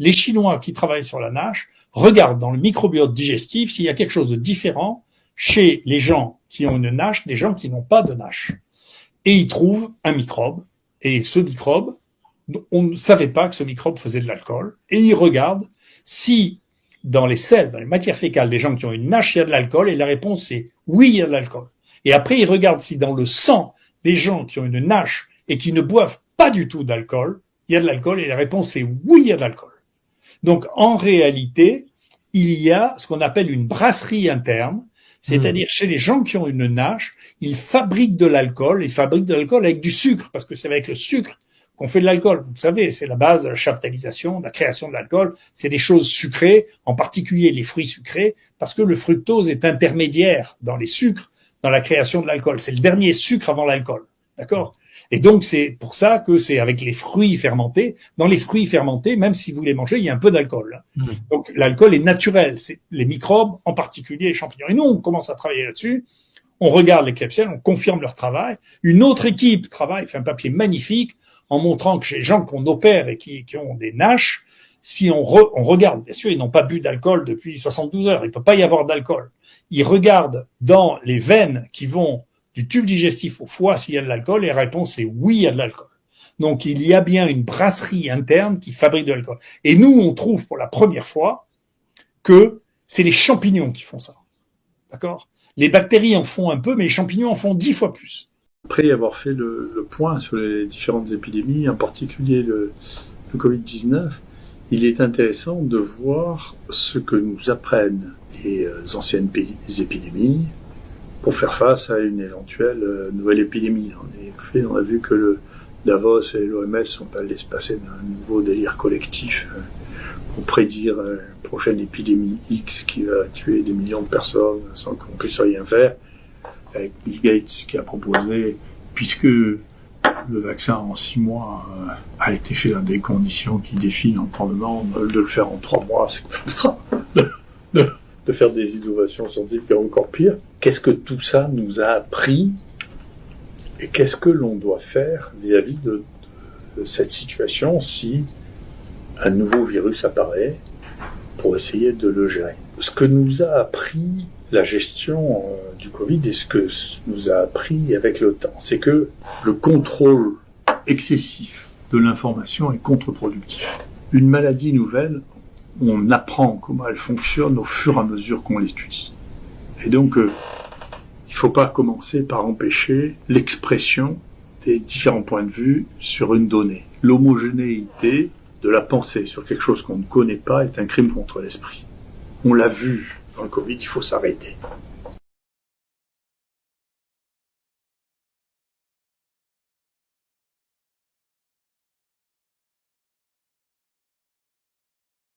les Chinois qui travaillent sur la NASH regardent dans le microbiote digestif s'il y a quelque chose de différent chez les gens qui ont une NASH des gens qui n'ont pas de NASH. Et ils trouvent un microbe, et ce microbe, on ne savait pas que ce microbe faisait de l'alcool, et ils regardent si dans les selles, dans les matières fécales des gens qui ont une NASH, il y a de l'alcool, et la réponse est oui, il y a de l'alcool. Et après, ils regardent si dans le sang des gens qui ont une NASH et qui ne boivent pas du tout d'alcool, il y a de l'alcool, et la réponse est oui, il y a de l'alcool. Donc, en réalité, il y a ce qu'on appelle une brasserie interne, c'est-à-dire chez les gens qui ont une NASH, ils fabriquent de l'alcool, avec du sucre, parce que c'est avec le sucre qu'on fait de l'alcool. Vous savez, c'est la base de la chaptalisation, de la création de l'alcool. C'est des choses sucrées, en particulier les fruits sucrés, parce que le fructose est intermédiaire dans les sucres, dans la création de l'alcool. C'est le dernier sucre avant l'alcool. D'accord ? Et donc, c'est pour ça que c'est avec les fruits fermentés. Dans les fruits fermentés, même si vous les mangez, il y a un peu d'alcool. Donc, l'alcool est naturel. C'est les microbes, en particulier les champignons. Et nous, on commence à travailler là-dessus. On regarde les Klebsiella, on confirme leur travail. Une autre équipe travaille, fait un papier magnifique en montrant que chez les gens qu'on opère et qui ont des NASH, si on regarde, bien sûr, ils n'ont pas bu d'alcool depuis 72 heures. Il ne peut pas y avoir d'alcool. Ils regardent dans les veines qui vont du tube digestif au foie s'il y a de l'alcool, et la réponse est oui, il y a de l'alcool. Donc, il y a bien une brasserie interne qui fabrique de l'alcool. Et nous, on trouve pour la première fois que c'est les champignons qui font ça. D'accord ? Les bactéries en font un peu, mais les champignons en font 10 fois plus. Après avoir fait le point sur les différentes épidémies, en particulier le Covid-19, il est intéressant de voir ce que nous apprennent les anciennes épidémies pour faire face à une éventuelle nouvelle épidémie. En effet, on a vu que le Davos et l'OMS sont allés se passer d'un nouveau délire collectif pour prédire une prochaine épidémie X qui va tuer des millions de personnes sans qu'on puisse rien faire, avec Bill Gates qui a proposé, puisque le vaccin en 6 mois a été fait dans des conditions qui défient l'entendement, de le faire en 3 mois, c'est de faire des innovations scientifiques encore pire. Qu'est-ce que tout ça nous a appris et qu'est-ce que l'on doit faire vis-à-vis de cette situation si un nouveau virus apparaît pour essayer de le gérer? Ce que nous a appris la gestion du Covid et ce que nous a appris avec le temps, c'est que le contrôle excessif de l'information est contre-productif. Une maladie nouvelle, on apprend comment elle fonctionne au fur et à mesure qu'on l'étudie. Et donc, il ne faut pas commencer par empêcher l'expression des différents points de vue sur une donnée. L'homogénéité de la pensée sur quelque chose qu'on ne connaît pas est un crime contre l'esprit. On l'a vu dans le Covid, il faut s'arrêter.